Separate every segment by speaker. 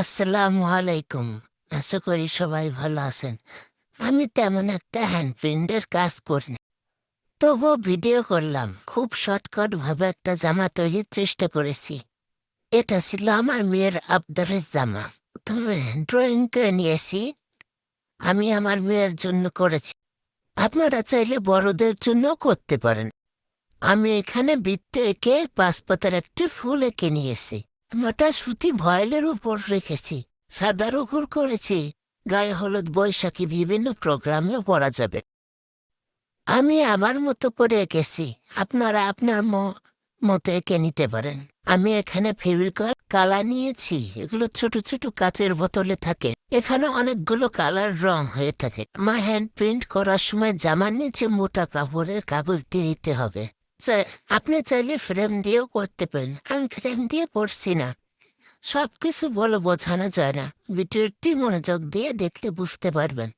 Speaker 1: আসসালামু আলাইকুম। আশা করি সবাই ভালো আছেন। আমি তেমন একটা হ্যান্ড প্রিন্টের কাজ করি না, তবুও ভিডিও করলাম। খুব শর্টকাট ভাবে একটা জামা তৈরির চেষ্টা করেছি। এটা ছিল আমার মেয়ের আবদারের জামা। তবে ড্রয়িং করে নিয়েছি, আমি আমার মেয়ের জন্য করেছি। আপনারা চাইলে বড়দের জন্য করতে পারেন। আমি এখানে বৃত্ত এঁকে পাসপাতার একটি ফুল এঁকে নিয়েছি। মোটা সুতি ভয়েলের উপর রেখেছি, সাদা রুকুর করেছি। গায়ে হলুদ, বৈশাখী বিভিন্ন প্রোগ্রামেও পরা যাবে। আমি আমার মতো করে এঁকেছি, আপনারা আপনার মতো এঁকে নিতে পারেন। আমি এখানে ফেভিকল কালার নিয়েছি, এগুলো ছোট ছোট কাচের বোতলে থাকে। এখানে অনেকগুলো কালার রং হয়ে থাকে। আমার হ্যান্ড প্রিন্ট করার সময় জামার নিচে মোটা কাপড়ের কাগজ দিয়ে দিতে হবে। আপনি চাইলে ফ্রেম দিয়েও করতে পারেন, আমি ফ্রেম দিয়ে করছি না। সবকিছু বলে বোঝানো যায় না, ভিডিওটি মনোযোগ দিয়ে দেখলে বুঝতে পারবেন।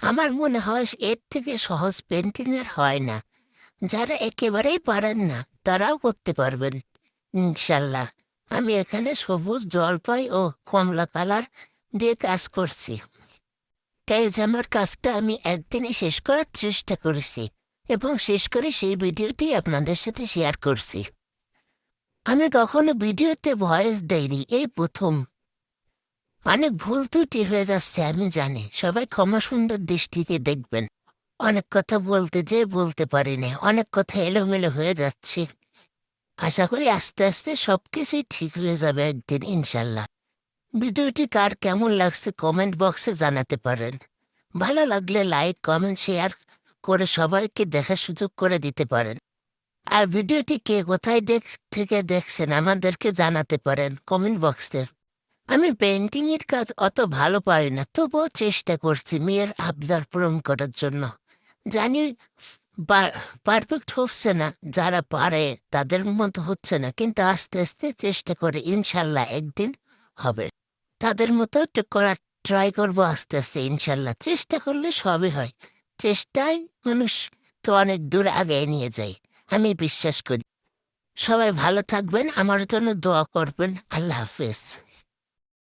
Speaker 1: আমার মনে হয় এর থেকে সহজ পেন্টিং এর হয় না। যারা একেবারেই পারেন না তারাও করতে পারবেন ইনশাল্লাহ। আমি এখানে সবুজ, জলপাই ও কমলা কালার দিয়ে কাজ করছি। তাই জামার কাজটা আমি একদিনই শেষ করার চেষ্টা করেছি এবং শেষ করে সেই ভিডিওটি আপনাদের সাথে শেয়ার করছি। আমি কখনো ভিডিওতে ভয়েস দেইনি, এই প্রথম। অনেক ভুল ত্রুটি হয়ে যাচ্ছে আমি জানি, সবাই ক্ষমা সুন্দর দৃষ্টিতে দেখবেন। অনেক কথা বলতে যেয়ে বলতে পারিনি, অনেক কথা এলোমেলো হয়ে যাচ্ছে। আশা করি আস্তে আস্তে সবকিছুই ঠিক হয়ে যাবে একদিন ইনশাল্লাহ। ভিডিওটি কার কেমন লাগছে কমেন্ট বক্সে জানাতে পারেন। ভালো লাগলে লাইক, কমেন্ট, শেয়ার করে সবাইকে দেখার সুযোগ করে দিতে পারেন। আর ভিডিওটি কে কোথায় থেকে দেখছেন আমাদেরকে জানাতে পারেন কমেন্ট বক্সে। আমি পেন্টিংয়ের কাজ অত ভালো পারি না, তবুও চেষ্টা করছি মেয়ের আবদার পূরণ করার জন্য। জানি পারফেক্ট হচ্ছে না, যারা পারে তাদের মতো হচ্ছে না, কিন্তু আস্তে আস্তে চেষ্টা করে ইনশাল্লাহ একদিন হবে। তাদের মতো একটু করার ট্রাই করবো আস্তে আস্তে ইনশাল্লাহ। চেষ্টা করলে সবই হয়। চেষ্টায় মানুষকে অনেক দূর আগে নিয়ে যায়, আমি বিশ্বাস করি। সবাই ভালো থাকবেন, আমার জন্য দোয়া করবেন। আল্লাহ হাফেজ।